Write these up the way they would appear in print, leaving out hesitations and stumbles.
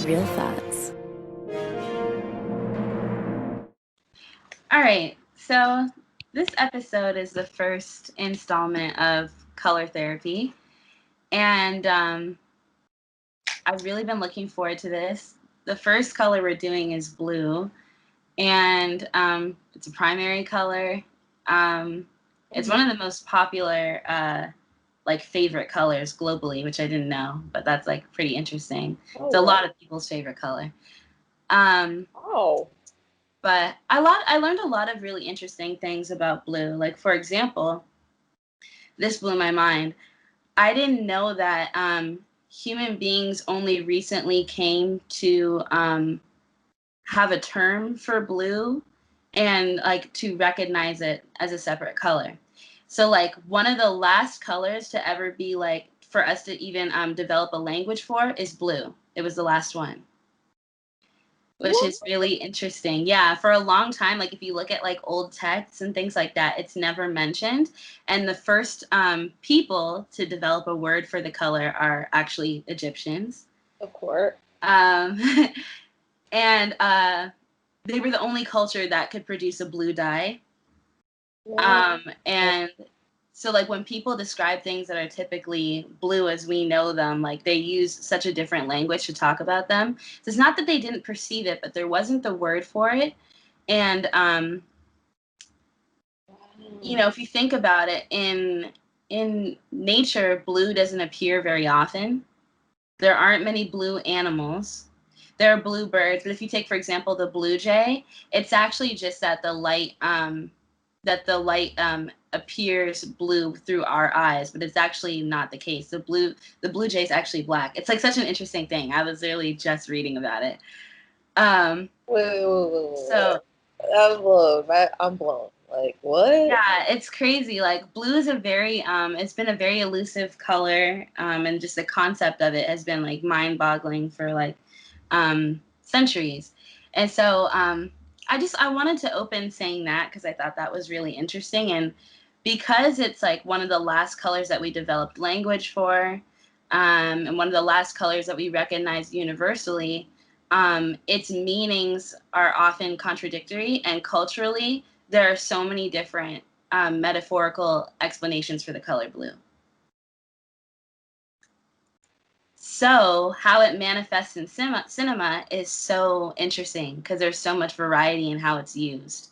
Real thoughts. All right, so this episode is the first installment of color therapy, and I've really been looking forward to this. The first color we're doing is blue, and it's a primary color. It's one of the most popular, favorite colors globally, which I didn't know, but that's like pretty interesting. It's a lot of people's favorite color. But I learned a lot of really interesting things about blue. Like, for example, this blew my mind. I didn't know that human beings only recently came to have a term for blue and like to recognize it as a separate color. So like one of the last colors to ever be like for us to even develop a language for is blue. It was the last one, which is really interesting. Yeah, for a long time, like if you look at like old texts and things like that, it's never mentioned. And the first people to develop a word for the color are actually Egyptians. Of course. And they were the only culture that could produce a blue dye. And so like when people describe things that are typically blue as we know them, like they use such a different language to talk about them. So it's not that they didn't perceive it, but there wasn't the word for it. And you know, if you think about it, in nature, blue doesn't appear very often. There aren't many blue animals. There are blue birds, but if you take, for example, the blue jay, it's actually just that the light appears blue through our eyes, but it's actually not the case. The blue jay is actually black. It's like such an interesting thing. I was really just reading about it. Wait. So I'm blown. Like, what? Yeah, it's crazy. Like blue is a very it's been a very elusive color, and just the concept of it has been like mind-boggling for like centuries. And so I wanted to open saying that because I thought that was really interesting, and because it's like one of the last colors that we developed language for, and one of the last colors that we recognize universally, its meanings are often contradictory, and culturally there are so many different metaphorical explanations for the color blue. So how it manifests in cinema is so interesting because there's so much variety in how it's used.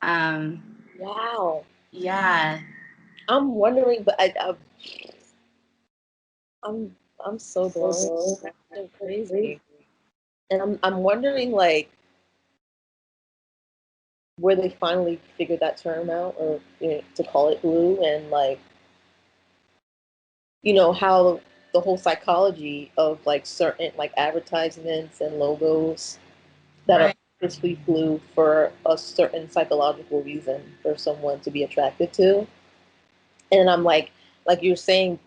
Wow. Yeah. I'm wondering, but I'm so blown. That's so crazy. And I'm wondering, like, where they finally figured that term out, or to call it blue, and like, how the whole psychology of like certain like advertisements and logos that are purposely blue for a certain psychological reason for someone to be attracted to. And I'm like you're saying,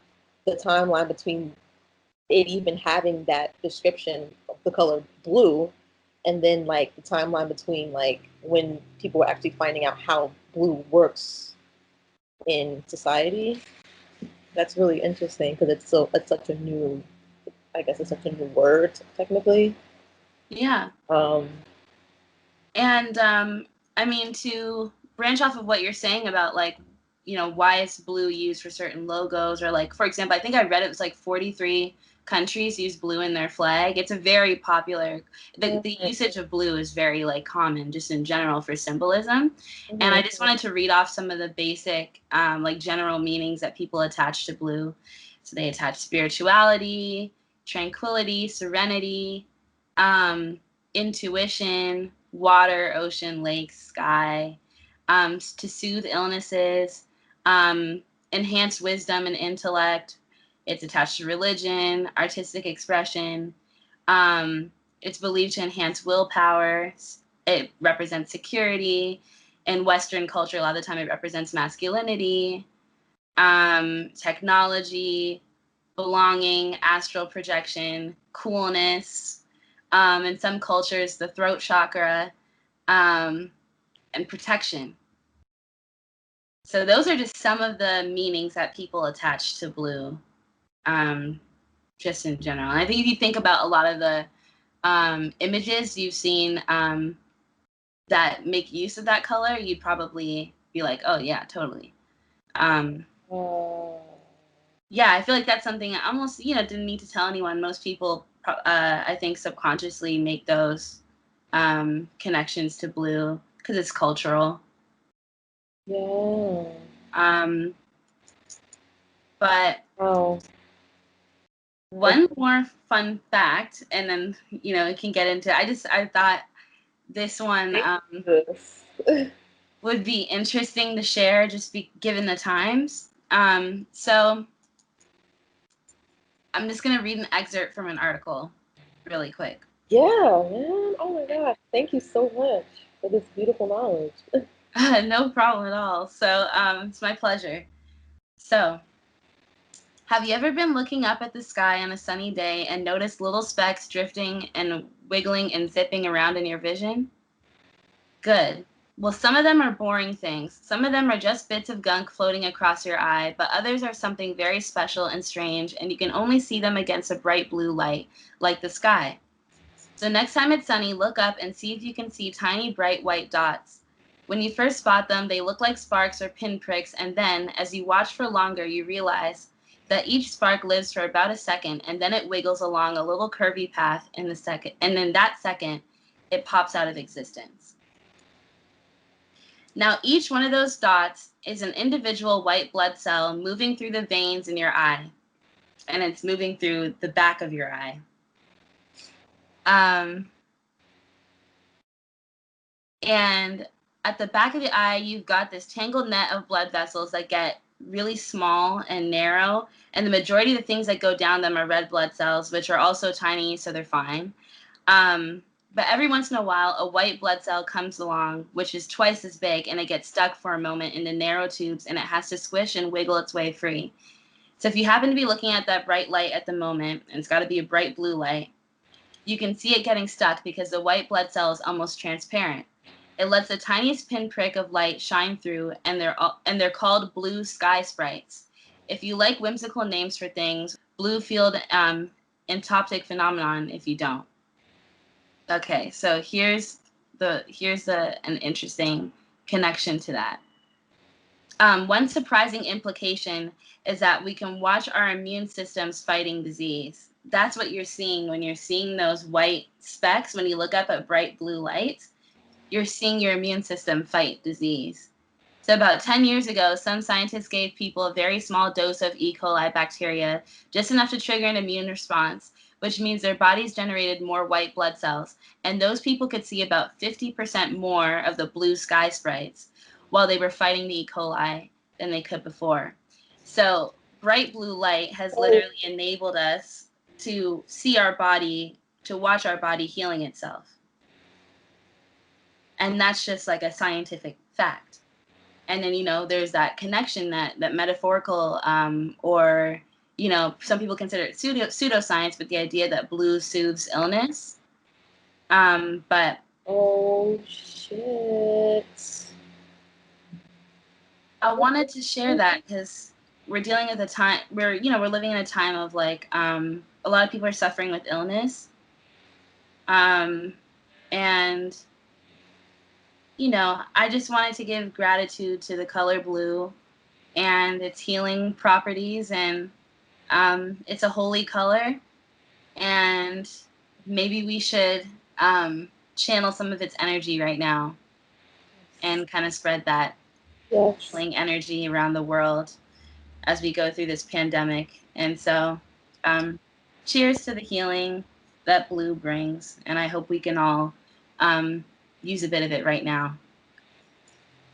the timeline between it even having that description of the color blue, and then like the timeline between like when people were actually finding out how blue works in society. That's really interesting because it's such a new, I guess it's such a new word technically. Yeah. And I mean, to branch off of what you're saying about like, you know, why is blue used for certain logos, or like, for example, I think I read it was like 43 countries use blue in their flag. It's a very popular, the usage of blue is very like common just in general for symbolism. And I just wanted to read off some of the basic like general meanings that people attach to blue. So they attach spirituality, tranquility, serenity, intuition, water, ocean, lakes, sky, to soothe illnesses, enhance wisdom and intellect. It's attached to religion, artistic expression. It's believed to enhance willpower. It represents security. In Western culture, a lot of the time it represents masculinity, technology, belonging, astral projection, coolness. In some cultures, the throat chakra, and protection. So those are just some of the meanings that people attach to blue. just in general. And I think if you think about a lot of the images you've seen that make use of that color, you'd probably be like, oh yeah, totally. Yeah, I feel like that's something I almost, didn't need to tell anyone. Most people, I think, subconsciously make those connections to blue because it's cultural. Yeah. But Oh. one more fun fact, and then, it can get into, I thought this one would be interesting to share, just given the times. So I'm just going to read an excerpt from an article really quick. Yeah, man. Oh my gosh. Thank you so much for this beautiful knowledge. No problem at all. So it's my pleasure. So, have you ever been looking up at the sky on a sunny day and noticed little specks drifting and wiggling and zipping around in your vision? Good. Well, some of them are boring things. Some of them are just bits of gunk floating across your eye, but others are something very special and strange, and you can only see them against a bright blue light, like the sky. So next time it's sunny, look up and see if you can see tiny bright white dots. When you first spot them, they look like sparks or pinpricks, and then, as you watch for longer, you realize that each spark lives for about a second, and then it wiggles along a little curvy path in the second, and in that second, it pops out of existence. Now, each one of those dots is an individual white blood cell moving through the veins in your eye, and it's moving through the back of your eye. And at the back of the eye, you've got this tangled net of blood vessels that get really small and narrow, and the majority of the things that go down them are red blood cells, which are also tiny, so they're fine. But every once in a while, a white blood cell comes along, which is twice as big, and it gets stuck for a moment in the narrow tubes, and it has to squish and wiggle its way free. So if you happen to be looking at that bright light at the moment, and it's got to be a bright blue light, you can see it getting stuck because the white blood cell is almost transparent. It lets the tiniest pinprick of light shine through, and they're called blue sky sprites. If you like whimsical names for things, blue field entoptic phenomenon if you don't. Okay, so here's an interesting connection to that. One surprising implication is that we can watch our immune systems fighting disease. That's what you're seeing when you're seeing those white specks. When you look up at bright blue lights, you're seeing your immune system fight disease. So about 10 years ago, some scientists gave people a very small dose of E. coli bacteria, just enough to trigger an immune response, which means their bodies generated more white blood cells, and those people could see about 50% more of the blue sky sprites while they were fighting the E. coli than they could before. So bright blue light has literally enabled us to see our body, to watch our body healing itself. And that's just like a scientific fact. And then, there's that connection, that metaphorical, or, some people consider it pseudoscience, but the idea that blue soothes illness. But oh shit. I wanted to share that because we're dealing with a time where, we're living in a time of like, a lot of people are suffering with illness. And, I just wanted to give gratitude to the color blue and its healing properties, and it's a holy color, and maybe we should channel some of its energy right now and kind of spread that healing energy around the world as we go through this pandemic. And so cheers to the healing that blue brings, and I hope we can all use a bit of it right now.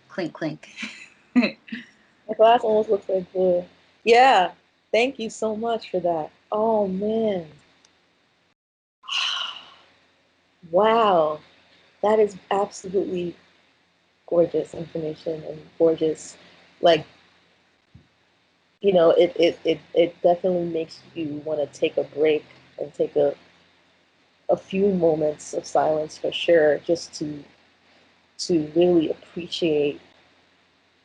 Clink, clink. My glass almost looks like blue. Yeah, thank you so much for that. Oh man. Wow, that is absolutely gorgeous information and gorgeous, like, it definitely makes you want to take a break and take a few moments of silence for sure, just to really appreciate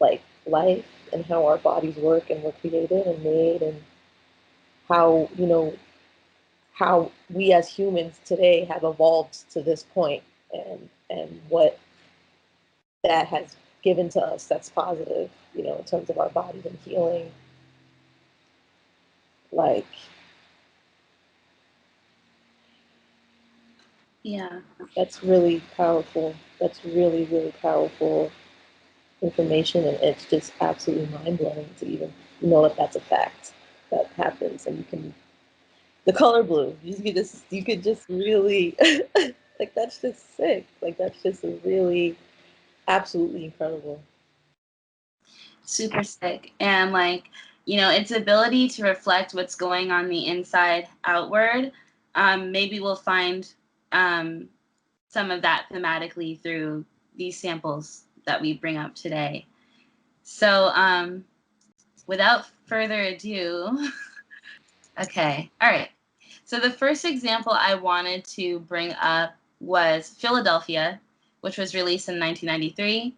like life and how our bodies work and were created and made, and how how we as humans today have evolved to this point, and what that has given to us that's positive, in terms of our bodies and healing. Like, Yeah. that's really powerful. That's really, really powerful information, and it's just absolutely mind blowing to even know that that's a fact that happens, and you can the color blue. You could just really like, that's just sick. Like, that's just really absolutely incredible. Super sick. And like, its ability to reflect what's going on the inside outward, maybe we'll find um, some of that thematically through these samples that we bring up today. So without further ado, okay, all right. So the first example I wanted to bring up was Philadelphia, which was released in 1993.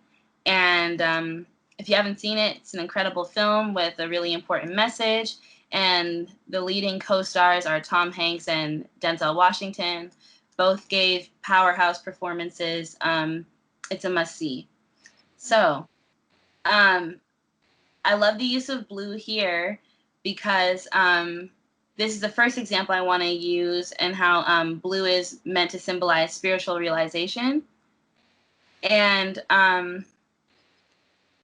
And if you haven't seen it, it's an incredible film with a really important message. And the leading co-stars are Tom Hanks and Denzel Washington. Both gave powerhouse performances. It's a must-see. So I love the use of blue here because this is the first example I want to use and how blue is meant to symbolize spiritual realization. And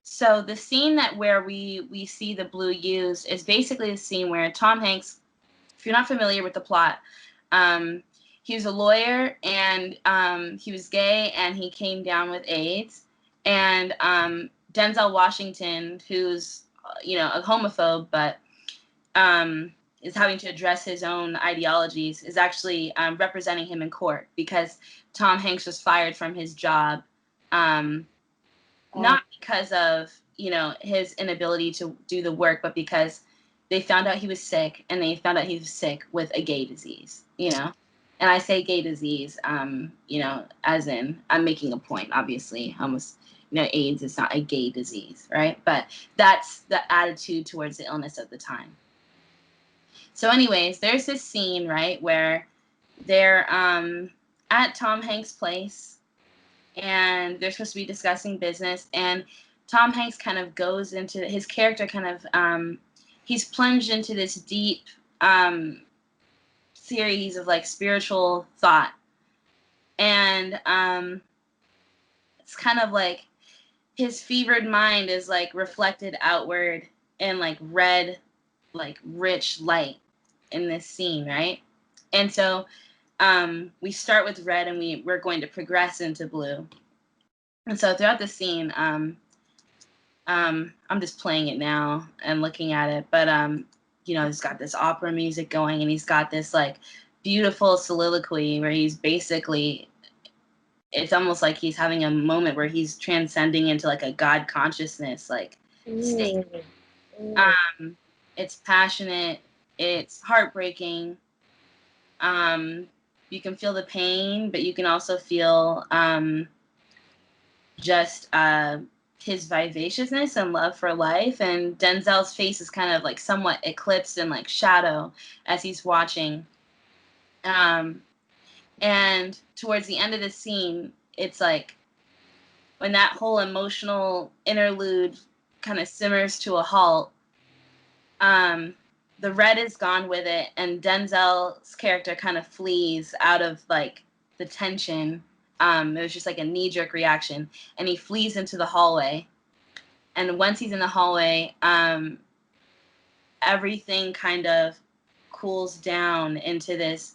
so the scene where we see the blue used is basically the scene where Tom Hanks, if you're not familiar with the plot, um, he was a lawyer and he was gay and he came down with AIDS. And Denzel Washington, who's a homophobe, but is having to address his own ideologies, is actually representing him in court because Tom Hanks was fired from his job, not because of his inability to do the work, but because they found out he was sick, and they found out he was sick with a gay disease. And I say gay disease, as in I'm making a point. Obviously, almost AIDS is not a gay disease, right? But that's the attitude towards the illness of the time. So anyways, there's this scene, right, where they're at Tom Hanks' place and they're supposed to be discussing business, and Tom Hanks kind of goes into his character kind of he's plunged into this deep series of like spiritual thought. And it's kind of like his fevered mind is like reflected outward in like red, like rich light in this scene, right? And so we start with red and we're going to progress into blue. And so throughout the scene, I'm just playing it now and looking at it, but he's got this opera music going and he's got this like beautiful soliloquy where he's basically, it's almost like he's having a moment where he's transcending into like a God consciousness like state. It's passionate, it's heartbreaking. You can feel the pain, but you can also feel just his vivaciousness and love for life. And Denzel's face is kind of like somewhat eclipsed in like shadow as he's watching. And towards the end of the scene, it's like when that whole emotional interlude kind of simmers to a halt, the red is gone with it, and Denzel's character kind of flees out of like the tension. It was just like a knee-jerk reaction, and he flees into the hallway. And once he's in the hallway, everything kind of cools down into this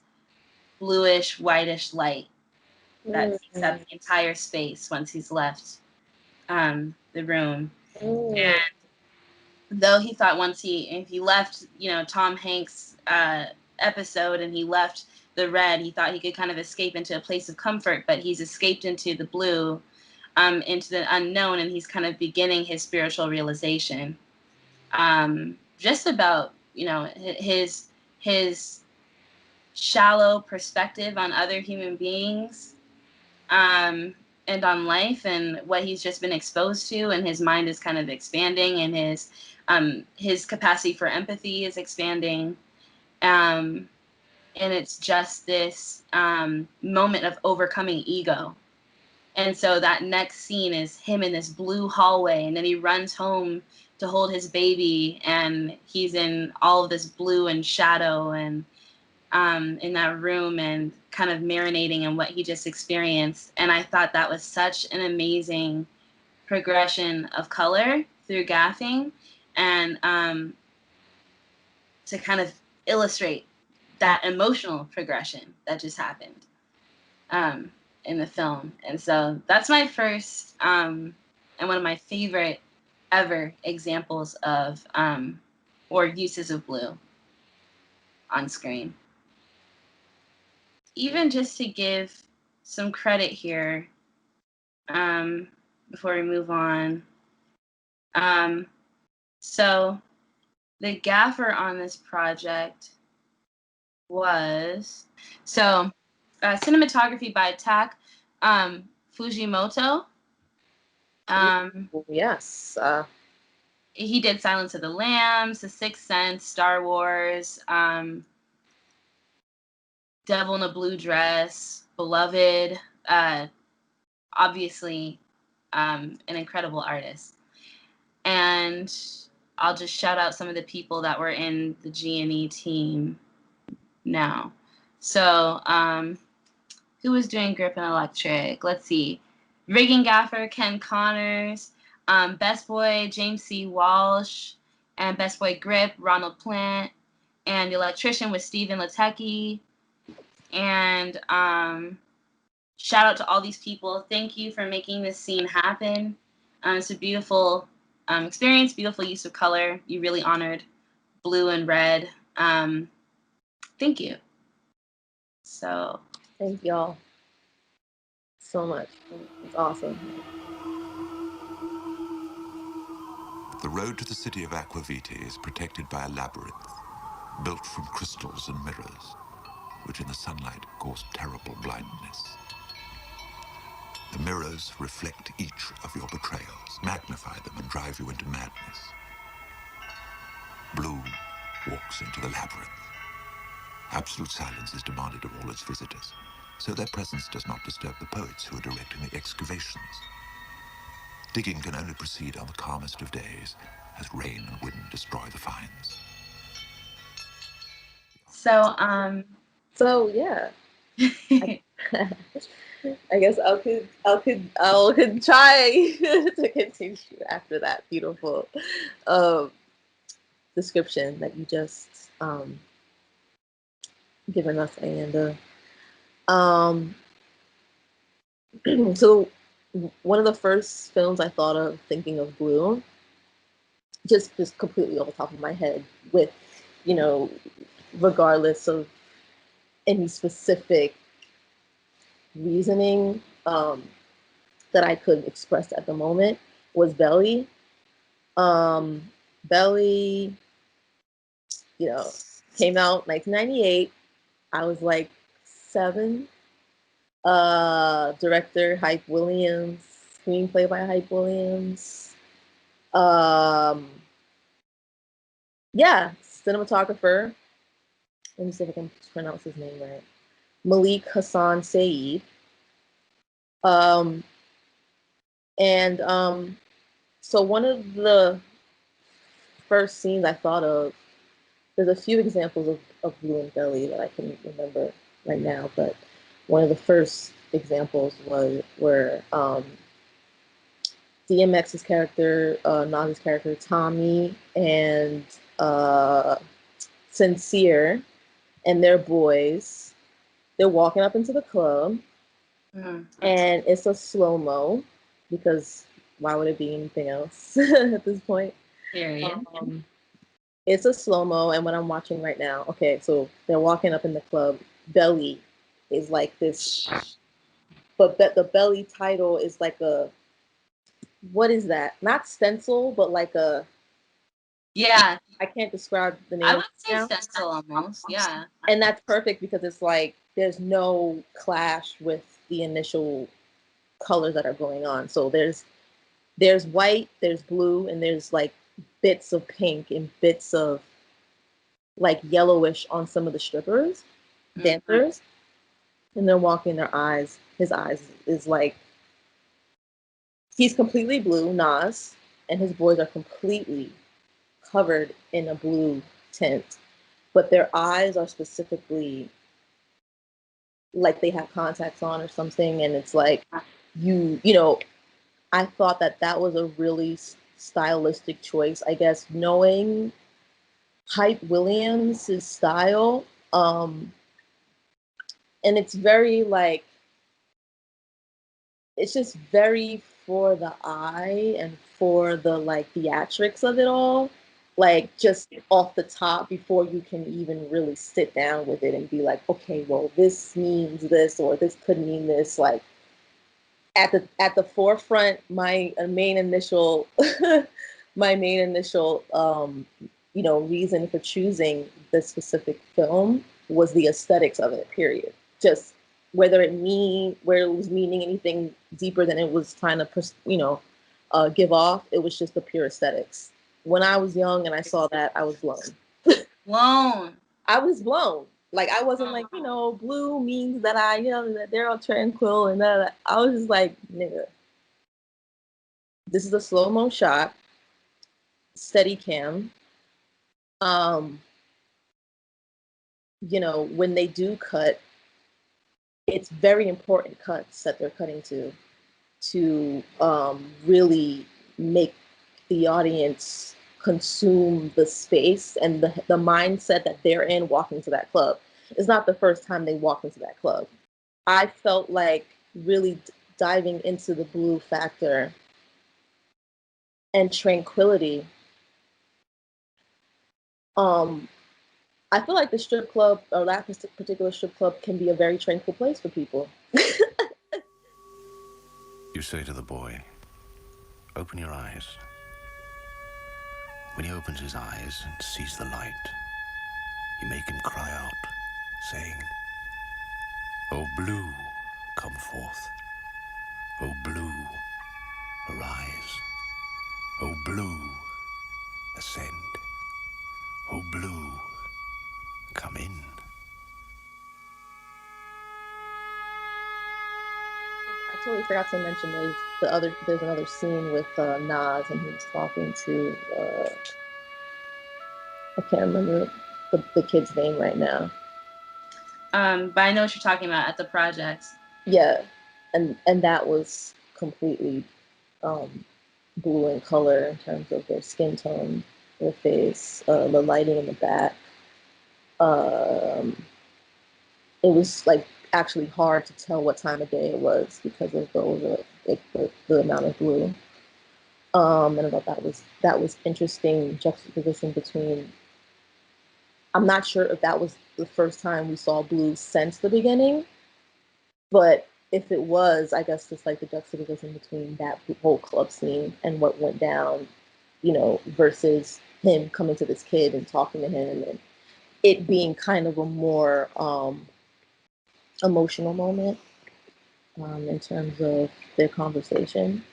bluish, whitish light that takes up the entire space once he's left the room. And though he thought if he left, Tom Hanks' episode and he left the red, he thought he could kind of escape into a place of comfort, but he's escaped into the blue, into the unknown, and he's kind of beginning his spiritual realization. Just about, his shallow perspective on other human beings, and on life and what he's just been exposed to, and his mind is kind of expanding, and his capacity for empathy is expanding. And and it's just this moment of overcoming ego. And so that next scene is him in this blue hallway, and then he runs home to hold his baby, and he's in all of this blue and shadow, and in that room, and kind of marinating in what he just experienced. And I thought that was such an amazing progression of color through gaffing, and to kind of illustrate that emotional progression that just happened in the film. And so that's my first and one of my favorite ever examples of or uses of blue on screen. Even just to give some credit here before we move on. So the gaffer on this project was cinematography by Fujimoto. Yes. He did Silence of the Lambs, The Sixth Sense, Star Wars, Devil in a Blue Dress, Beloved. Obviously, an incredible artist. And I'll just shout out some of the people that were in the G&E team now. So, who was doing Grip and Electric? Let's see. Rigging Gaffer, Ken Connors. Best Boy, James C. Walsh. And Best Boy Grip, Ronald Plant. And the electrician was Stephen Latecki. And shout out to all these people. Thank you for making this scene happen. It's a beautiful experience, beautiful use of color. You really honored blue and red. Thank you. So. Thank y'all so much. It's awesome. The road to the city of Aquaviti is protected by a labyrinth, built from crystals and mirrors, which in the sunlight cause terrible blindness. The mirrors reflect each of your betrayals, magnify them, and drive you into madness. Blue walks into the labyrinth. Absolute silence is demanded of all its visitors, so their presence does not disturb the poets who are directing the excavations. Digging can only proceed on the calmest of days, as rain and wind destroy the finds. So, yeah. I guess I could try to continue after that beautiful description that you just given us, Amanda. So one of the first films I thought of thinking of blue, just completely off the top of my head, with, you know, regardless of any specific reasoning that I could express at the moment, was Belly. Belly, you know, came out 1998. I was like 7. Director Hype Williams, screenplay by Hype Williams. Yeah, cinematographer. Let me see if I can pronounce his name right. Malik Hassan Saeed. So one of the first scenes I thought of, there's a few examples of Blue and Belly that I can remember right now, but one of the first examples were DMX's character, Nas's character, Tommy, and Sincere, and their boys. They're walking up into the club, and it's a slow-mo, because why would it be anything else at this point? It's a slow-mo, and what I'm watching right now, okay, so they're walking up in the club. Belly is like this, but the Belly title is like a, what is that? Not stencil, but like a, yeah. I can't describe the name. I would say stencil almost, yeah. And that's perfect because it's like there's no clash with the initial colors that are going on. So there's white, there's blue, and there's like bits of pink and bits of like yellowish on some of the strippers. dancers, and they're walking their eyes. His eyes is like, he's completely blue, Nas, and his boys are completely covered in a blue tint, but their eyes are specifically like they have contacts on or something, and it's like you know, I thought that that was a really stylistic choice, I guess, knowing Hype Williams' style. And it's very like, it's just very for the eye and for the like theatrics of it all, like just off the top before you can even really sit down with it and be like, okay, well, this means this or this could mean this. Like at the forefront, my main initial my main initial you know, reason for choosing this specific film was the aesthetics of it, period. Just whether where it was meaning anything deeper than it was trying to, you know, give off. It was just the pure aesthetics. When I was young and I saw that, I was blown. Blown. I was blown. Like I wasn't like, you know, blue means that I, you know, that they're all tranquil and that. I was just like, nigga, this is a slow mo shot, steady cam. You know, when they do cut, it's very important cuts that they're cutting to really make the audience consume the space and the mindset that they're in walking to that club. It's not the first time they walk into that club. I felt like really diving into the blue factor and tranquility. I feel like the strip club or that particular strip club can be a very tranquil place for people. You say to the boy, open your eyes. When he opens his eyes and sees the light, you make him cry out, saying, "O blue, come forth. O blue, arise. O blue, ascend. O blue, come in." I totally forgot to mention there's another scene with Nas and he's talking to I can't remember the kid's name right now. But I know what you're talking about at the projects. Yeah, and that was completely blue in color in terms of their skin tone, their face, the lighting in the back. It was like actually hard to tell what time of day it was because of the amount of blue. And I thought that was interesting juxtaposition between. I'm not sure if that was the first time we saw blue since the beginning, but if it was, I guess it's like the juxtaposition between that whole club scene and what went down, you know, versus him coming to this kid and talking to him and it being kind of a more emotional moment in terms of their conversation.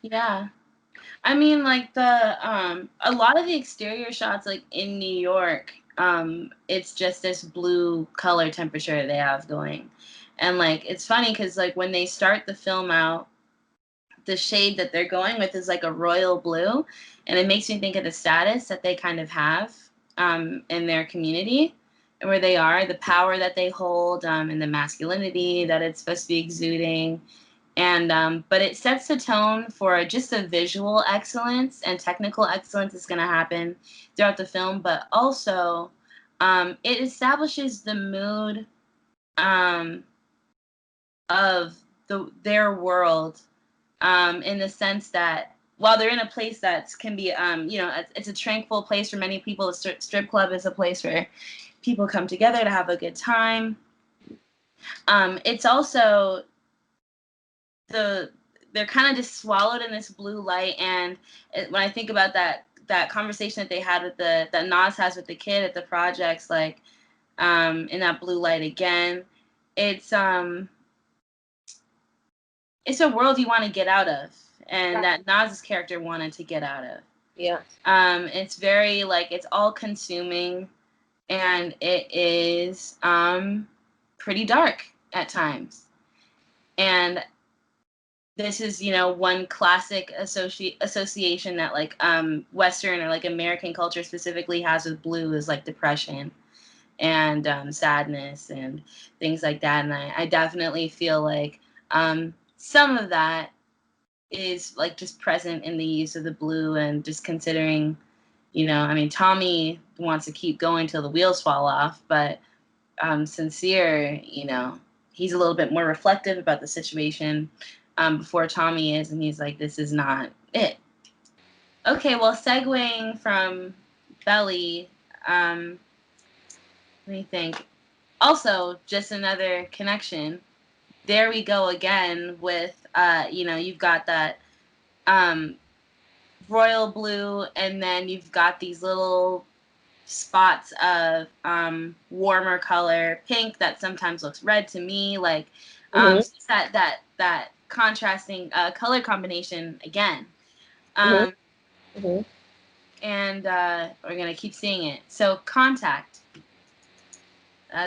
Yeah. I mean, like a lot of the exterior shots, like in New York, it's just this blue color temperature they have going, and like it's funny because like when they start the film out, the shade that they're going with is like a royal blue, and it makes me think of the status that they kind of have in their community and where they are, the power that they hold, and the masculinity that it's supposed to be exuding. And but it sets the tone for just the visual excellence and technical excellence that's going to happen throughout the film, but also it establishes the mood of their world in the sense that while they're in a place that can be you know, it's a tranquil place for many people. The strip club is a place where people come together to have a good time. It's also they're kind of just swallowed in this blue light, and when I think about that conversation that they had with that Nas has with the kid at the projects, like in that blue light again, it's a world you want to get out of, and that Nas's character wanted to get out of. Yeah. It's very like it's all consuming, and it is pretty dark at times. And this is, you know, one classic association that like Western or like American culture specifically has with blue is like depression and sadness and things like that. And I definitely feel like some of that is like just present in the use of the blue, and just considering, you know, I mean, Tommy wants to keep going till the wheels fall off, but Sincere, you know, he's a little bit more reflective about the situation before Tommy is, and he's like, this is not it. Okay, well, segueing from Belly, let me think. Also, just another connection. There we go again with, you know, you've got that royal blue, and then you've got these little spots of warmer color pink that sometimes looks red to me, like that contrasting color combination again. And we're gonna keep seeing it. So Contact.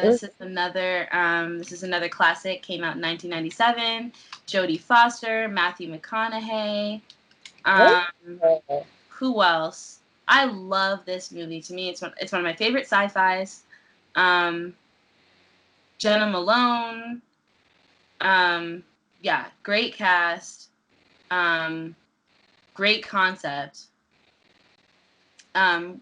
This is another classic. Came out in 1997. Jodie Foster, Matthew McConaughey. Who else? I love this movie. To me, it's one of my favorite sci-fis. Jenna Malone. Yeah, great cast. Great concept. One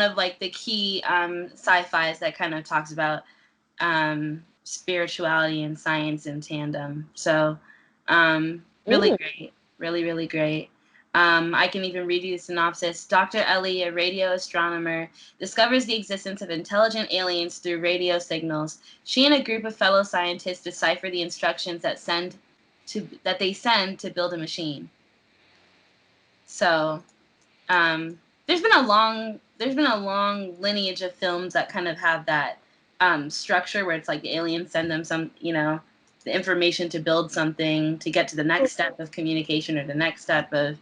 of like the key sci-fis that kind of talks about spirituality and science in tandem. So really great. Really, really great. I can even read you the synopsis. Dr. Ellie, a radio astronomer, discovers the existence of intelligent aliens through radio signals. She and a group of fellow scientists decipher the instructions that they send to build a machine. So there's been a long lineage of films that kind of have that structure where it's like the aliens send them some, you know, the information to build something to get to the next step of communication or the next step of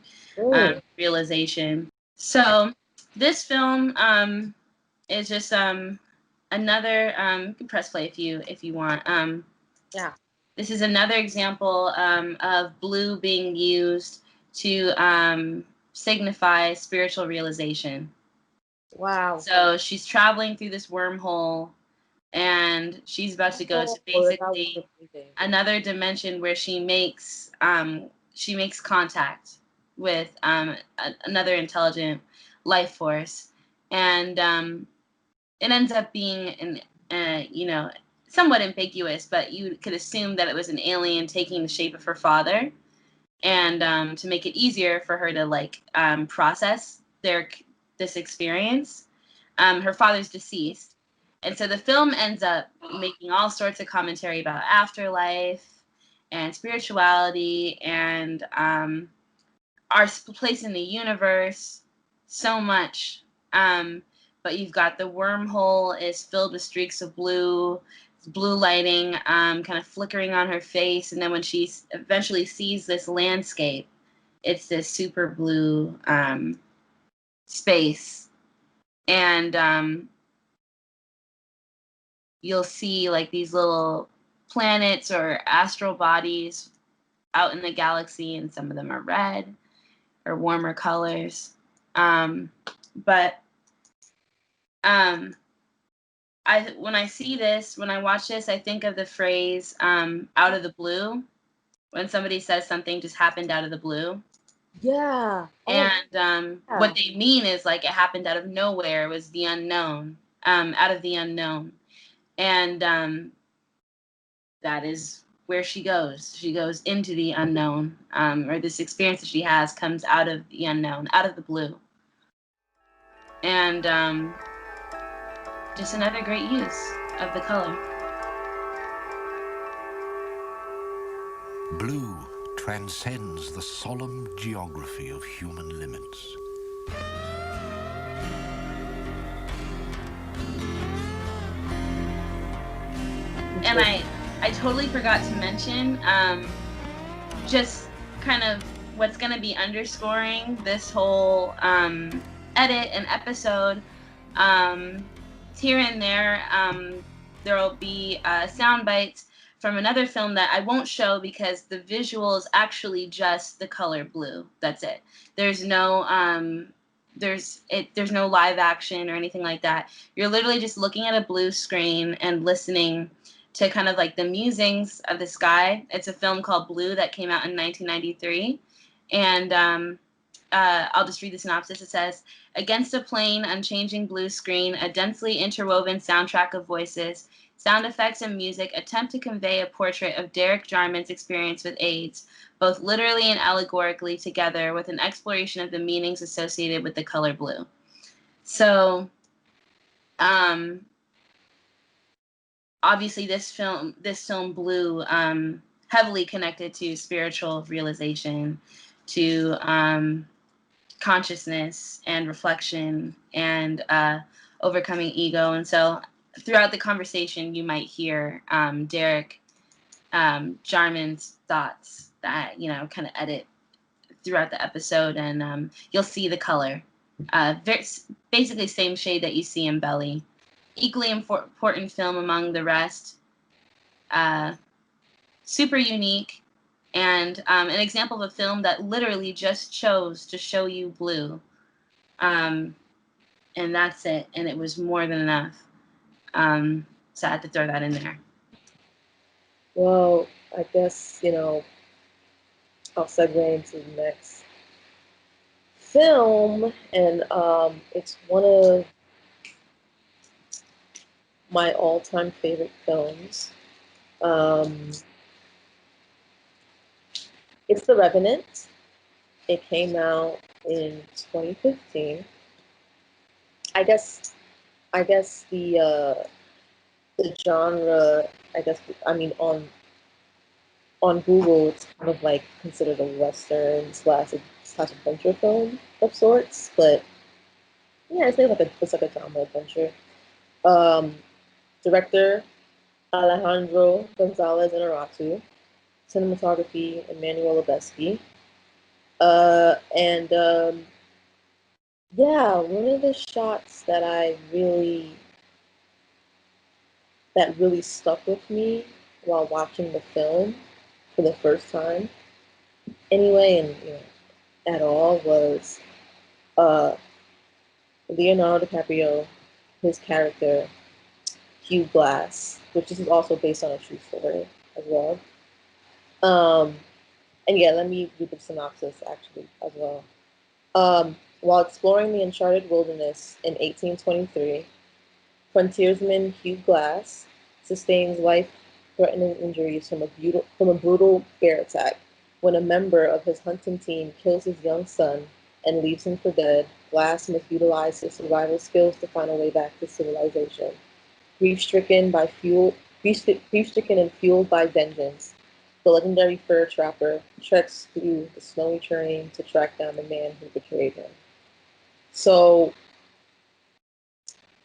realization. So this film is just another you can press play if you want. Yeah. This is another example of blue being used to signify spiritual realization. Wow. So she's traveling through this wormhole, and she's about to go to basically another dimension where she makes contact with another intelligent life force, and it ends up being you know, somewhat ambiguous, but you could assume that it was an alien taking the shape of her father, and to make it easier for her to like process this experience. Her father's deceased, and so the film ends up making all sorts of commentary about afterlife and spirituality and our place in the universe, so much. But you've got the wormhole is filled with streaks of blue lighting, kind of flickering on her face, and then when she eventually sees this landscape, it's this super blue space, and you'll see like these little planets or astral bodies out in the galaxy, and some of them are red or warmer colors. But when I watch this, I think of the phrase out of the blue, when somebody says something just happened out of the blue. Yeah. And what they mean is like it happened out of nowhere. It was the unknown, out of the unknown. And that is where she goes. She goes into the unknown, or this experience that she has comes out of the unknown, out of the blue. And just another great use of the color. Blue transcends the solemn geography of human limits. And I totally forgot to mention, just kind of what's going to be underscoring this whole edit and episode, here and there will be sound bites from another film that I won't show because the visual is actually just the color blue. That's it. There's no there's no live action or anything like that. You're literally just looking at a blue screen and listening to kind of like the musings of the sky. It's a film called Blue that came out in 1993. And I'll just read the synopsis. It says, against a plain, unchanging blue screen, a densely interwoven soundtrack of voices, sound effects, and music attempt to convey a portrait of Derek Jarman's experience with AIDS, both literally and allegorically together with an exploration of the meanings associated with the color blue. So, obviously this film Blue, heavily connected to spiritual realization, to consciousness and reflection and overcoming ego. And so throughout the conversation, you might hear Derek Jarman's thoughts that, kind of edit throughout the episode, and you'll see the color. Basically same shade that you see in Belly. Equally important film among the rest. Super unique, and an example of a film that literally just chose to show you blue. And that's it. And it was more than enough. So I had to throw that in there. Well, I guess, I'll segue into the next film, and it's one of my all-time favorite films. It's The Revenant. It came out in 2015. I guess the genre, on Google, it's kind of like considered a Western slash adventure film of sorts, but yeah, it's like a drama adventure. Director Alejandro Gonzalez Inarritu, cinematography Emmanuel Lubezki, and yeah, one of the shots that really stuck with me while watching the film for the first time, anyway, and at all, was Leonardo DiCaprio, his character Hugh Glass, which is also based on a true story as well. And yeah, let me read the synopsis actually as well. While exploring the uncharted wilderness in 1823, frontiersman Hugh Glass sustains life-threatening injuries from a brutal bear attack. When a member of his hunting team kills his young son and leaves him for dead, Glass must utilize his survival skills to find a way back to civilization. Grief-stricken and fueled by vengeance, the legendary fur trapper treks through the snowy terrain to track down the man who betrayed him. So,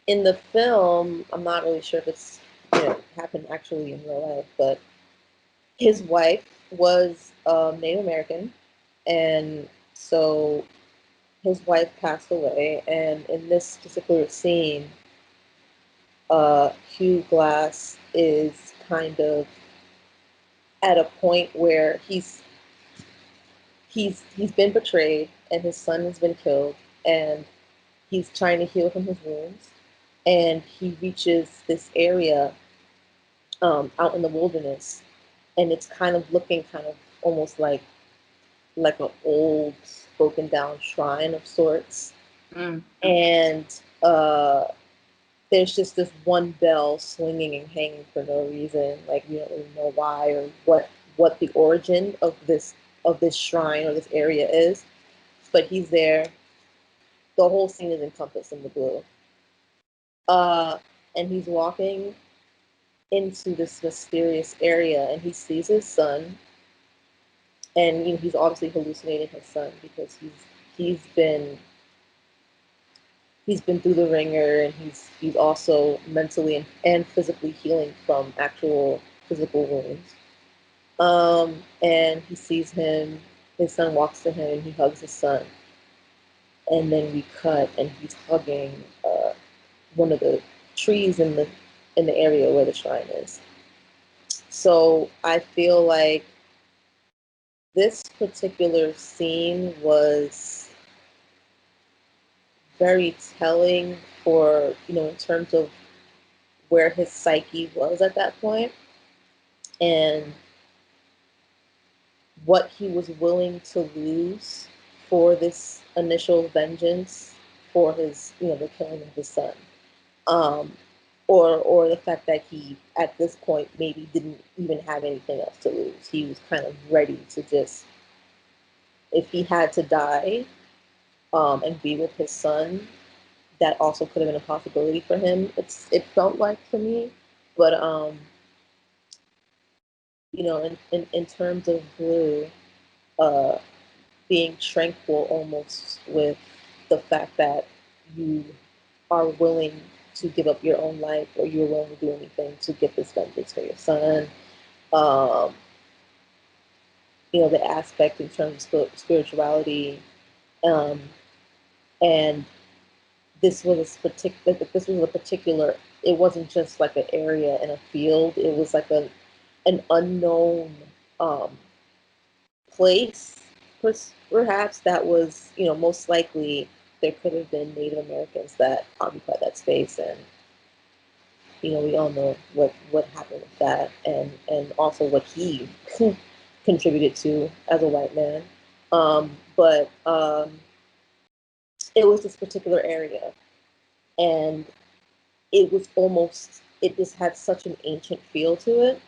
in the film, I'm not really sure if it's happened actually in real life, but his wife was Native American, and so his wife passed away. And in this particular scene, Hugh Glass is kind of at a point where he's been betrayed and his son has been killed, and he's trying to heal from his wounds, and he reaches this area out in the wilderness, and it's kind of looking almost like an old broken down shrine of sorts. And there's just this one bell swinging and hanging for no reason. Like, we don't really know why or what the origin of this shrine or this area is, but he's there. The whole scene is encompassed in the blue. And he's walking into this mysterious area, and he sees his son, and he's obviously hallucinating his son because he's been through the ringer, and he's also mentally and physically healing from actual physical wounds. And he sees him his son walks to him and he hugs his son. And then we cut and he's hugging one of the trees in the area where the shrine is. So I feel like this particular scene was very telling for, in terms of where his psyche was at that point and what he was willing to lose for this initial vengeance for his, the killing of his son. Um, or the fact that he, at this point, maybe didn't even have anything else to lose. He was kind of ready to just, if he had to die and be with his son, that also could have been a possibility for him. It felt like for me, but in terms of Blue, uh, being tranquil almost with the fact that you are willing to give up your own life or you're willing to do anything to get this vengeance for your son. Um, the aspect in terms of spirituality, um, and this was a particular. It wasn't just like an area in a field. It was like an unknown um, place, perhaps that was, most likely there could have been Native Americans that occupied that space, and we all know what happened with that, and also what he contributed to as a white man. But it was this particular area, and it just had such an ancient feel to it,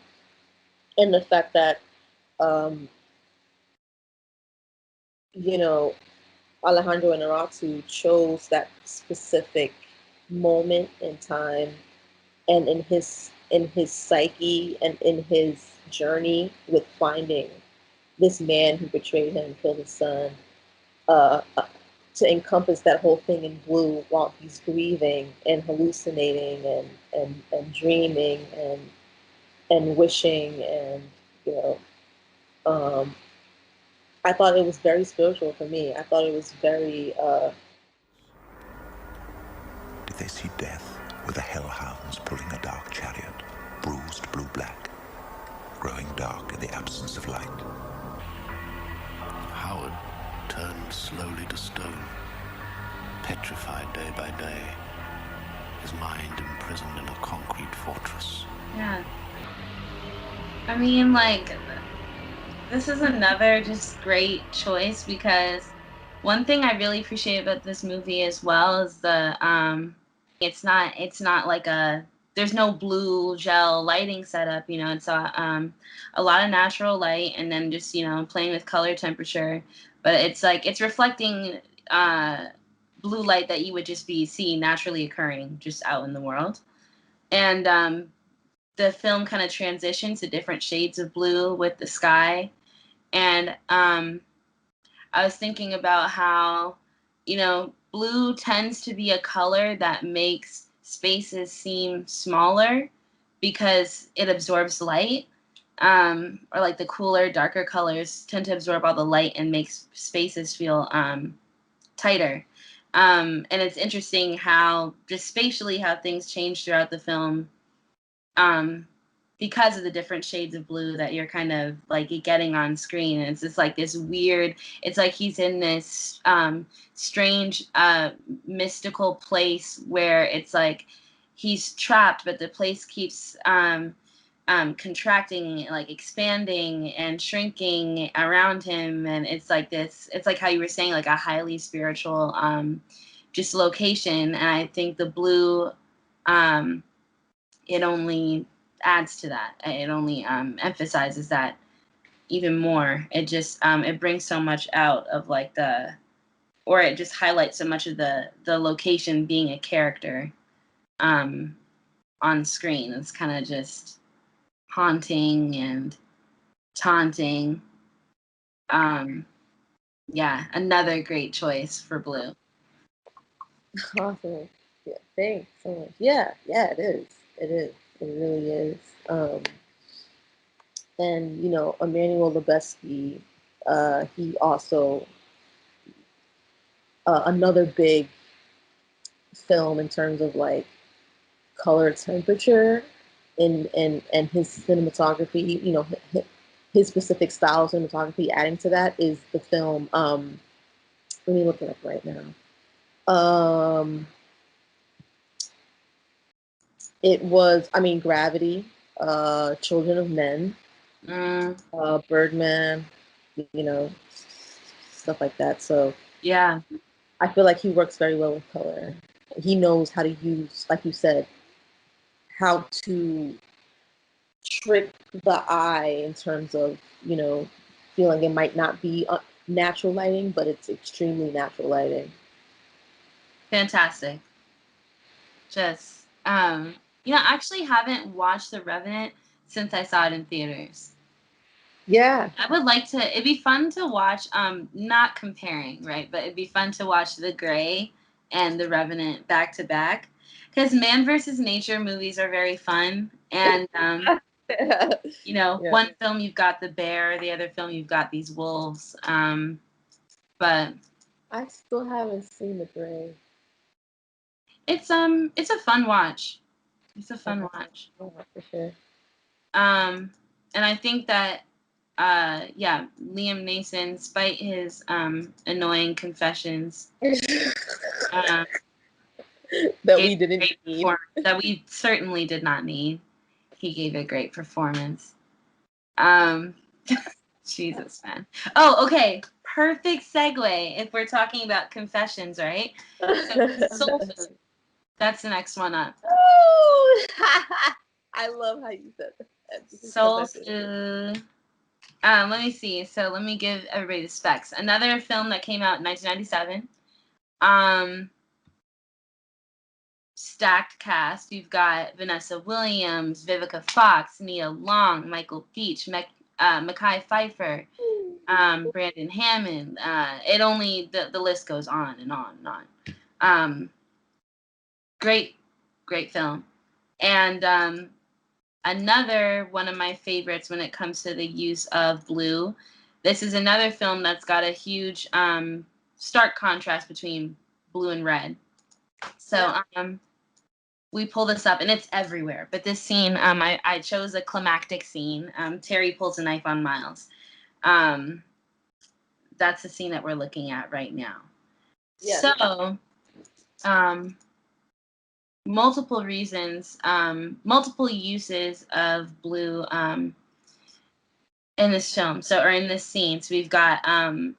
and the fact that um, you know Alejandro Inarritu chose that specific moment in time and in his psyche and in his journey with finding this man who betrayed him and killed his son, uh, to encompass that whole thing in blue while he's grieving and hallucinating and dreaming and wishing and you know um, I thought it was very spiritual for me. I thought it was very Did they see death with the hellhounds pulling a dark chariot, bruised blue-black, growing dark in the absence of light? Howard turned slowly to stone, petrified day by day, his mind imprisoned in a concrete fortress. Yeah. I mean, like, this is another just great choice because one thing I really appreciate about this movie as well is it's not like there's no blue gel lighting setup, it's a lot of natural light and then just, playing with color temperature, but it's like it's reflecting uh blue light that you would just be seeing naturally occurring just out in the world. And the film kind of transitions to different shades of blue with the sky. And I was thinking about how, blue tends to be a color that makes spaces seem smaller because it absorbs light. Or like the cooler, darker colors tend to absorb all the light and makes spaces feel tighter. And it's interesting how, just spatially, how things change throughout the film, um, because of the different shades of blue that you're kind of like getting on screen. And it's just like this weird, it's like he's in this strange mystical place where it's like he's trapped, but the place keeps contracting, like expanding and shrinking around him. And it's like this, it's like how you were saying, like a highly spiritual just location. And I think the blue, it only adds to that. It only emphasizes that even more. It just it brings so much out of like or it just highlights so much of the location being a character um, on screen. It's kind of just haunting and taunting. Um, yeah, another great choice for blue. awesome. Yeah, thanks so much. Yeah, it is. It is. It really is. And Emmanuel Lubezki He also another big film in terms of like color temperature and his cinematography, you know, his specific style of cinematography. Adding to that is the film. Let me look it up right now. It was, I mean, Gravity, Children of Men, Birdman, you know, stuff like that. So Yeah. I feel like he works very well with color. He knows how to use, like you said, how to trick the eye in terms of, you know, feeling it might not be natural lighting, but it's extremely natural lighting. Fantastic. Just, you know, I actually haven't watched The Revenant since I saw it in theaters. Yeah. I would like to, it'd be fun to watch, not comparing, right? But it'd be fun to watch The Grey and The Revenant back to back. Because man versus nature movies are very fun. And, you know, Yeah. one film you've got the bear, the other film you've got these wolves. But I still haven't seen The Gray. it's a fun watch. It's a fun watch. Oh, for sure. And I think that yeah, Liam Neeson, despite his annoying confessions, um, That gave we a didn't great need. performance that we certainly did not need. He gave a great performance. Um, Jesus, man. Oh, okay. Perfect segue if we're talking about confessions, right? So, soul food. That's the next one up. Oh, I love how you said that. Soul food. Let me see. So let me give everybody the specs. Another film that came out in 1997. Stacked cast. You've got Vanessa Williams, Vivica Fox, Nia Long, Michael Beach, Mekhi Phifer, Brandon Hammond. The list goes on and on and on. Great, great film. And another one of my favorites when it comes to the use of blue. This is another film that's got a huge stark contrast between blue and red. So we pull this up, and it's everywhere. But this scene, I chose a climactic scene. Terry pulls a knife on Miles. That's the scene that we're looking at right now. Yeah. So, multiple reasons, multiple uses of blue in this film. So, or in this scene. So we've got kind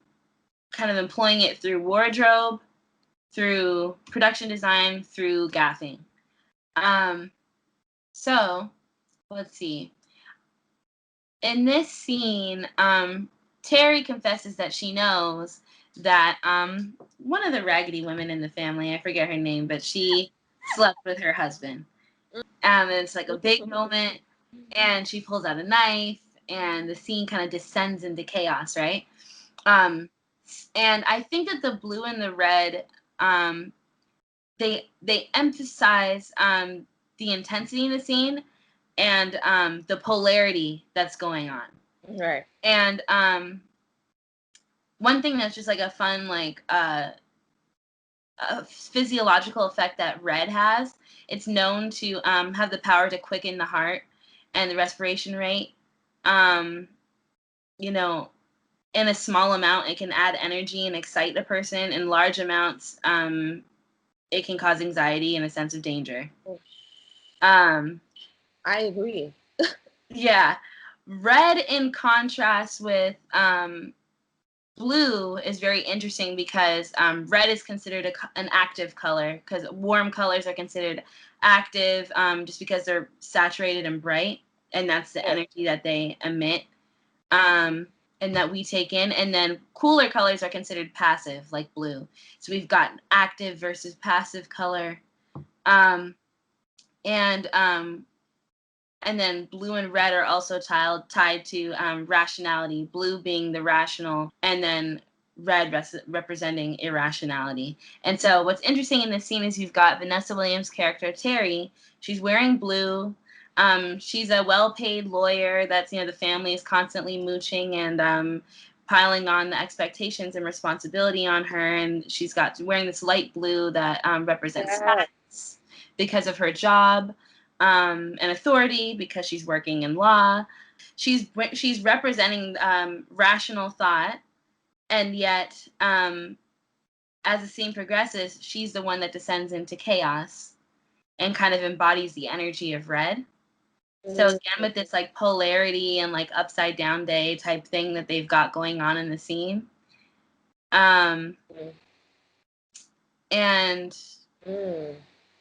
of employing it through wardrobe, through production design, through gaffing. So let's see. In this scene, Terry confesses that she knows that one of the raggedy women in the family, I forget her name, but she slept with her husband. And it's like a big moment, and she pulls out a knife, and the scene kind of descends into chaos, right? And I think that the blue and the red, they emphasize the intensity in the scene and the polarity that's going on. Right. And one thing that's just like a fun a physiological effect that red has, it's known to have the power to quicken the heart and the respiration rate. You know, in a small amount, it can add energy and excite a person. In large amounts, it can cause anxiety and a sense of danger. I agree. Yeah. Red, in contrast with blue, is very interesting because red is considered an active color, because warm colors are considered active just because they're saturated and bright, and that's the energy that they emit and that we take in. And then cooler colors are considered passive, like blue. So we've got active versus passive color. And then blue and red are also tied to rationality, blue being the rational, and then red representing irrationality. And so what's interesting in this scene is you've got Vanessa Williams' character, Terry. She's wearing blue. She's a well-paid lawyer that's, you know, the family is constantly mooching and piling on the expectations and responsibility on her, and she's got wearing this light blue that represents status because of her job, and authority because she's working in law. She's representing rational thought, and yet as the scene progresses, she's the one that descends into chaos and kind of embodies the energy of red. So again, with this like polarity and like upside down day type thing that they've got going on in the scene. And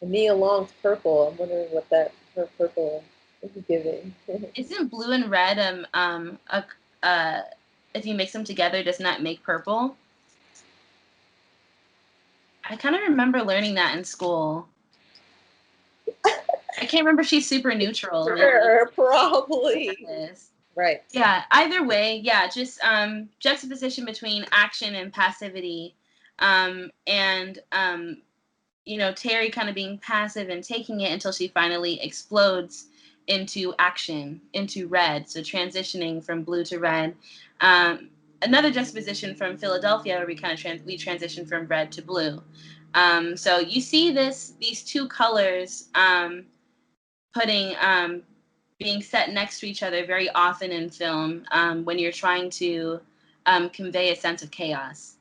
Nia Long's purple. I'm wondering what that her purple is giving. Isn't blue and red if you mix them together, does not make purple? I kind of remember learning that in school. I can't remember if she's super neutral. Sure, probably. Right. Yeah, either way, yeah, just juxtaposition between action and passivity. You know, Terry kind of being passive and taking it until she finally explodes into action, into red. So transitioning from blue to red. Another juxtaposition from Philadelphia where we kind of we transition from red to blue. So you see these two colors being set next to each other very often in film when you're trying to convey a sense of chaos.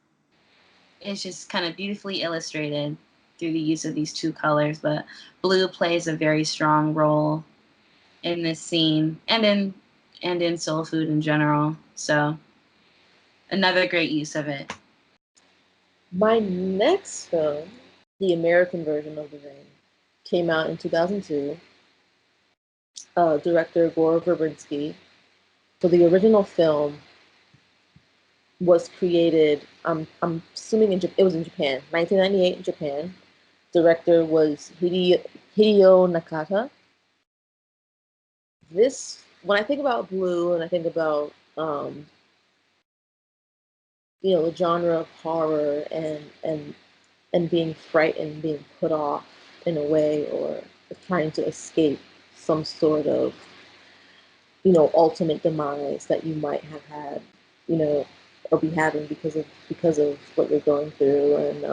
It's just kind of beautifully illustrated through the use of these two colors, but blue plays a very strong role in this scene and in soul food in general. So another great use of it. My next film, the American version of The Ring, came out in 2002. Director Gore Verbinski. So the original film was created, I'm assuming it was in Japan, 1998 in Japan. Director was Hideo Nakata. When I think about blue and I think about, you know, the genre of horror and being frightened, being put off in a way, or trying to escape some sort of, you know, ultimate demise that you might have had, you know, or be having because of what you're going through. And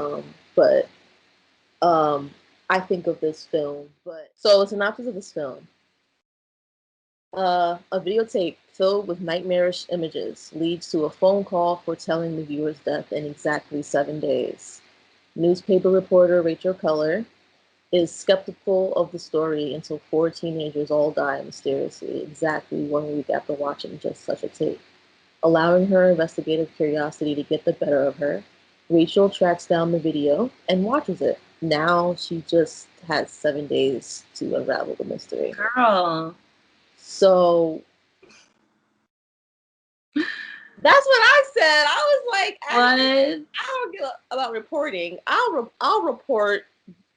I think of this film. But so the synopsis of this film: a videotape filled with nightmarish images leads to a phone call foretelling the viewer's death in exactly 7 days. Newspaper reporter Rachel Keller is skeptical of the story until 4 teenagers all die mysteriously exactly 1 week after watching just such a tape. Allowing her investigative curiosity to get the better of her, Rachel tracks down the video and watches it. Now she just has 7 days to unravel the mystery. Girl. So that's what I said. I was like, I don't give about reporting. I'll report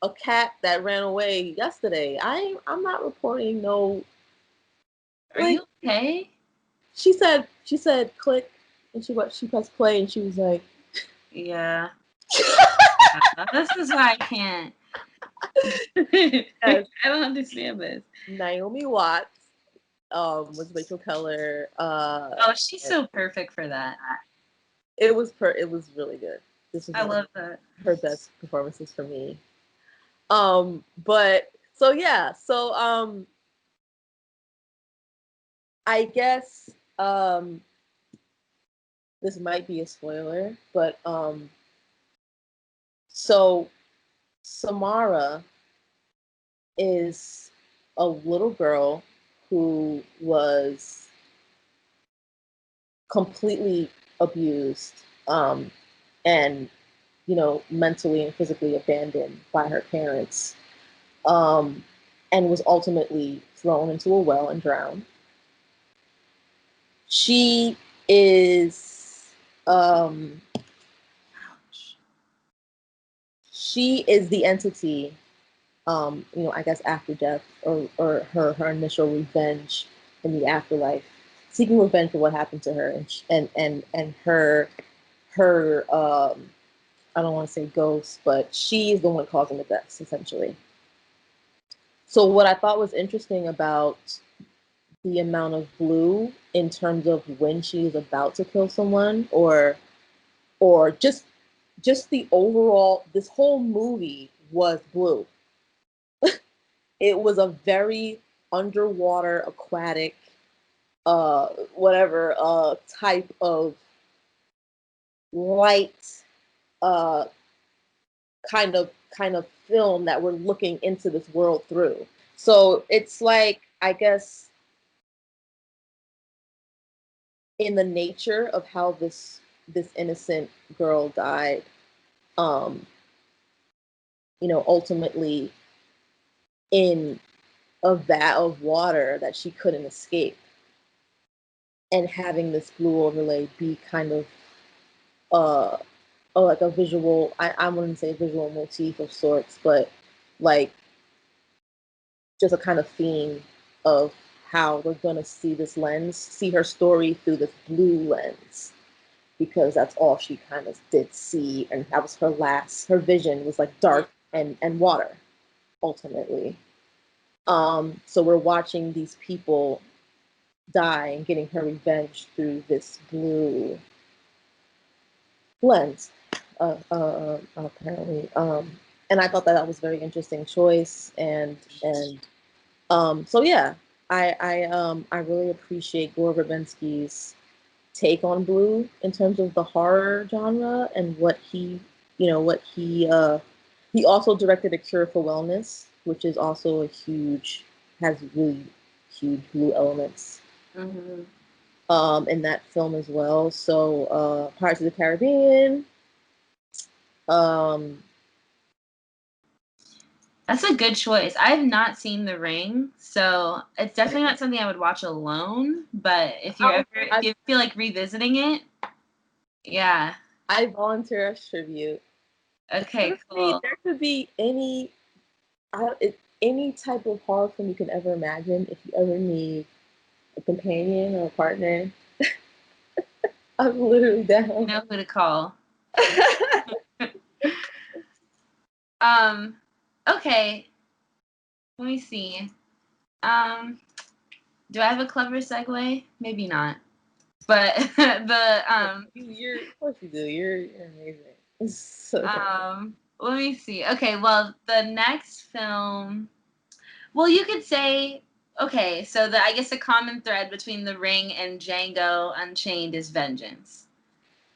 a cat that ran away yesterday. I'm not reporting no. Are you okay? She said click, and she pressed play, and she was like, yeah. This is why I can't. Yes. I don't understand this. Naomi Watts was Rachel Keller. Oh, she's so perfect for that. It was really good. This was I love that. Her best performances for me. But so yeah, so I guess this might be a spoiler, but so Samara is a little girl who was completely abused and, you know, mentally and physically abandoned by her parents, and was ultimately thrown into a well and drowned. She is the entity, you know, I guess after death, or her initial revenge in the afterlife, seeking revenge for what happened to her, and her I don't want to say ghost, but she is the one causing the deaths, essentially. So what I thought was interesting about the amount of blue in terms of when she is about to kill someone, or just the overall. This whole movie was blue. It was a very underwater, aquatic, whatever, type of light, uh, kind of film that we're looking into this world through. So it's like, I guess, in the nature of how this innocent girl died, um, ultimately in a vat of water that she couldn't escape, and having this blue overlay be kind of uh like a visual, I wouldn't say visual motif of sorts, but like just a kind of theme of how we're gonna see her story through this blue lens, because that's all she kind of did see, and that was her vision was like dark and water ultimately. So we're watching these people die and getting her revenge through this blue lens, apparently. And I thought that was a very interesting choice, and so yeah, I really appreciate Gore Verbinski's take on blue in terms of the horror genre, and what he also directed A Cure for Wellness, which is also has really huge blue elements in that film as well. So Pirates of the Caribbean. Um, That's a good choice. I have not seen The Ring, so it's definitely not something I would watch alone. But if you feel like revisiting it, yeah. I volunteer as tribute. Okay, cool. There could be any type of horror film you can ever imagine. If you ever need a companion or a partner, I'm literally down. You know who to call. Okay. Let me see. Do I have a clever segue? Maybe not. But of course you do. You're amazing. Let me see. Okay, well, the next film. Well, you could say, okay, so I guess the common thread between The Ring and Django Unchained is vengeance.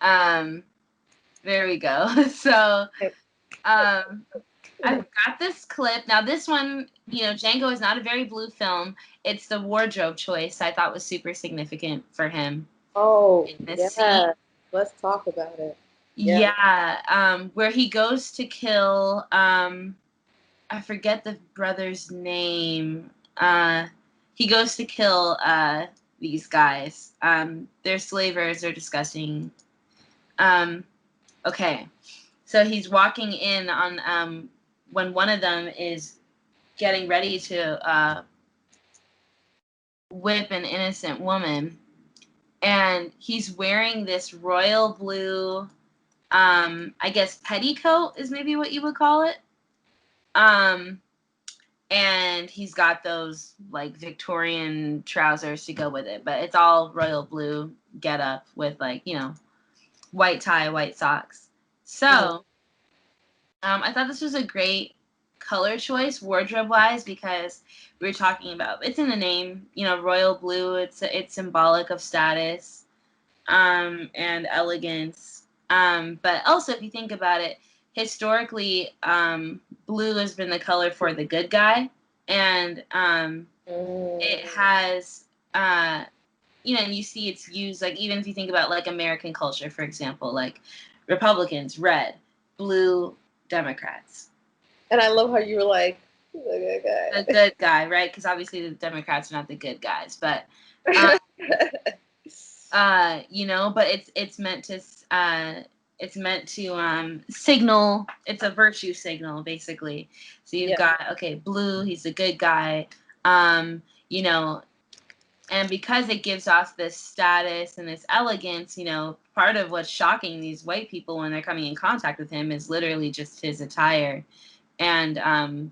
There we go. So, I've got this clip. Now, this one, Django is not a very blue film. It's the wardrobe choice I thought was super significant for him. Oh, yeah. Scene. Let's talk about it. Yeah. Where he goes to kill, I forget the brother's name. He goes to kill these guys. They're slavers. They're disgusting. Okay. So he's walking in on when one of them is getting ready to whip an innocent woman, and he's wearing this royal blue, I guess petticoat is maybe what you would call it. And he's got those like Victorian trousers to go with it, but it's all royal blue get up with white tie, white socks. So I thought this was a great color choice wardrobe wise, because we were talking about, it's in the name, royal blue. It's symbolic of status and elegance. But also, if you think about it, historically, blue has been the color for the good guy, and it has, and you see it's used, like, even if you think about like American culture, for example, like Republicans, red, blue, Democrats. And I love how you were like, the good guy. The good guy, right? Because obviously the Democrats are not the good guys, but but it's meant to signal. It's a virtue signal, basically. So you've got, okay, blue, he's the good guy, and because it gives off this status and this elegance, part of what's shocking these white people when they're coming in contact with him is literally just his attire and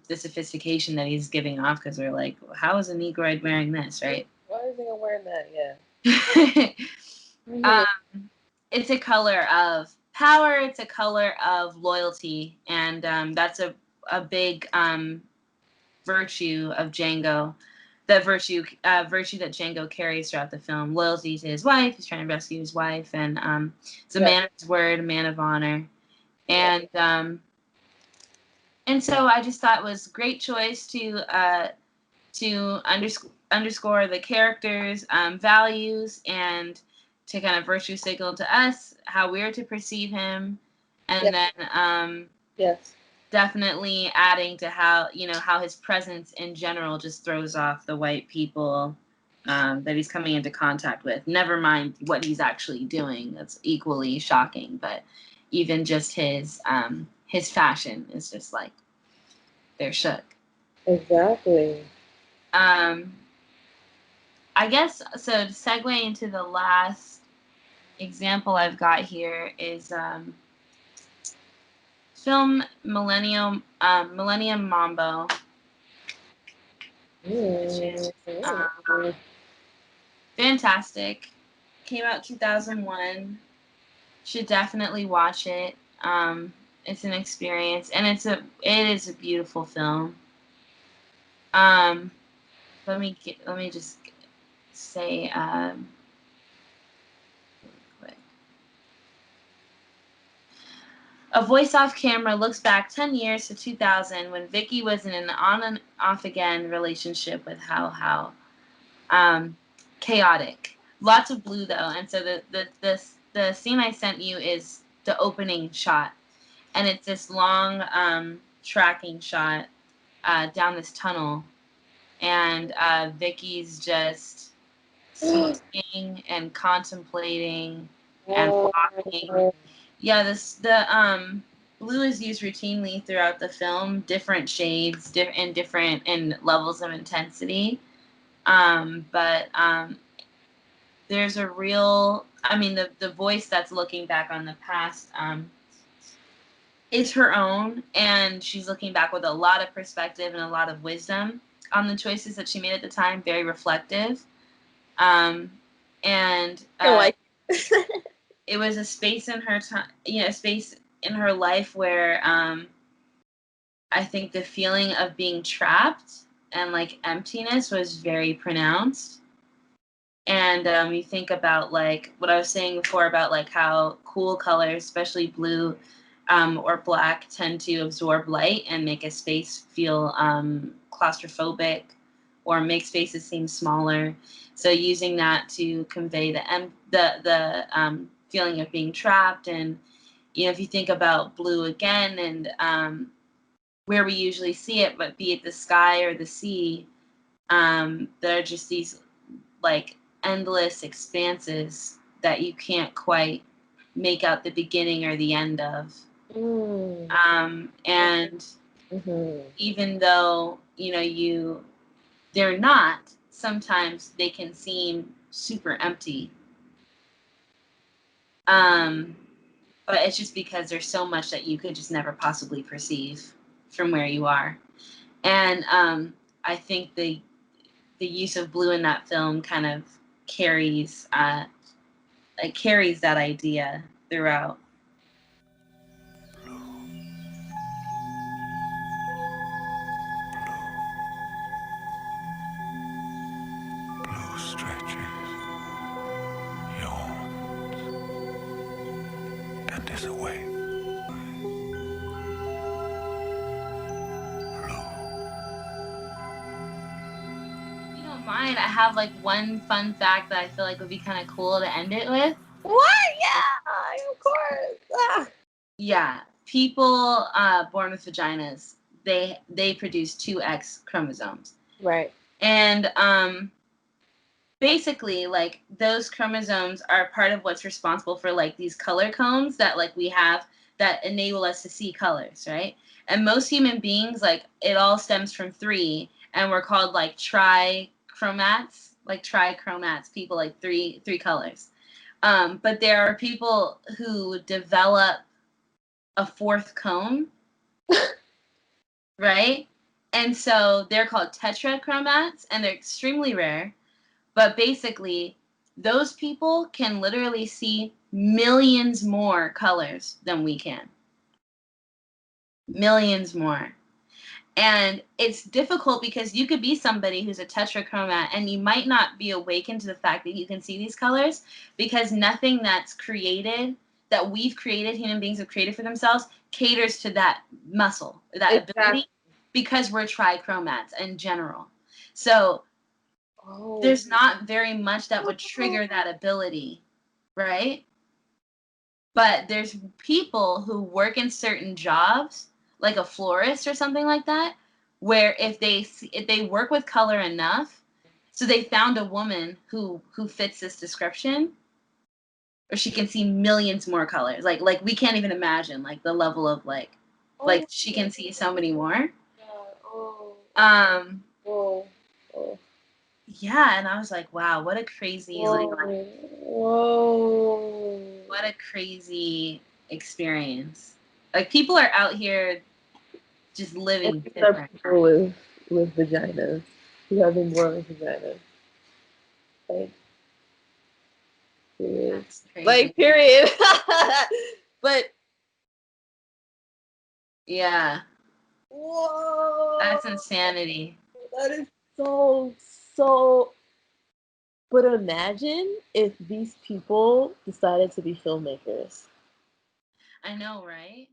the sophistication that he's giving off, because they're like, how is a Negroid wearing this, right? Why is he wearing that? Yeah. um, it's a color of power. It's a color of loyalty, and that's a big virtue of Django. The virtue that Django carries throughout the film: loyalty to his wife. He's trying to rescue his wife, and it's a man of his word, a man of honor, and so I just thought it was a great choice to underscore the character's values and to kind of virtue signal to us how we're to perceive him, and then definitely adding to how how his presence in general just throws off the white people that he's coming into contact with. Never mind what he's actually doing; that's equally shocking. But even just his fashion is just like they're shook. Exactly. I guess so. To segue into the last example I've got here is film Millennium Mambo, which is fantastic. Came out 2001. Should definitely watch it. It's an experience, and it is a beautiful film. Let me just say quick. A voice off camera looks back 10 years to 2000 when Vicky was in an on and off again relationship with How. Chaotic. Lots of blue though, and so the scene I sent you is the opening shot, and it's this long tracking shot down this tunnel, and Vicky's just smoking and contemplating and walking. Yeah, the blue is used routinely throughout the film, different shades, different in levels of intensity. But there's a real, I mean, the voice that's looking back on the past is her own, and she's looking back with a lot of perspective and a lot of wisdom on the choices that she made at the time. Very reflective. And it was a space in her time, a space in her life where I think the feeling of being trapped and like emptiness was very pronounced. And you think about like what I was saying before about like how cool colors, especially blue or black, tend to absorb light and make a space feel claustrophobic or make spaces seem smaller. So using that to convey the feeling of being trapped, and if you think about blue again and where we usually see it, but be it the sky or the sea, there are just these like endless expanses that you can't quite make out the beginning or the end of. And even though they're not, sometimes they can seem super empty. But it's just because there's so much that you could just never possibly perceive from where you are. And I think the use of blue in that film kind of carries that idea throughout. Blue stretches, yawns, and is awake. If you don't mind, I have like one fun fact that I feel like would be kind of cool to end it with. What? Yeah, of course. Ah. Yeah, people born with vaginas, they produce 2 X chromosomes. Right. And basically, like, those chromosomes are part of what's responsible for like these color cones that like we have that enable us to see colors, right? And most human beings, like, it all stems from 3, and we're called like trichromats, people like three colors. But there are people who develop a 4th cone, right? And so they're called tetrachromats, and they're extremely rare. But basically, those people can literally see millions more colors than we can. Millions more. And it's difficult because you could be somebody who's a tetrachromat and you might not be awakened to the fact that you can see these colors, because nothing that's created, that we've created, human beings have created for themselves, caters to that muscle, that ability, because we're trichromats in general. So there's not very much that would trigger that ability, right? But there's people who work in certain jobs, like a florist or something like that, where if they work with color enough, so they found a woman who fits this description, or she can see millions more colors. Like we can't even imagine like the level of like she can see so many more. Yeah, and I was like, wow, what a crazy what a crazy experience. Like people are out here just living different. People with vaginas who have been born with vaginas. Like, period. That's crazy. Like, period. But yeah. Whoa. That's insanity. That is so. But imagine if these people decided to be filmmakers. I know, right?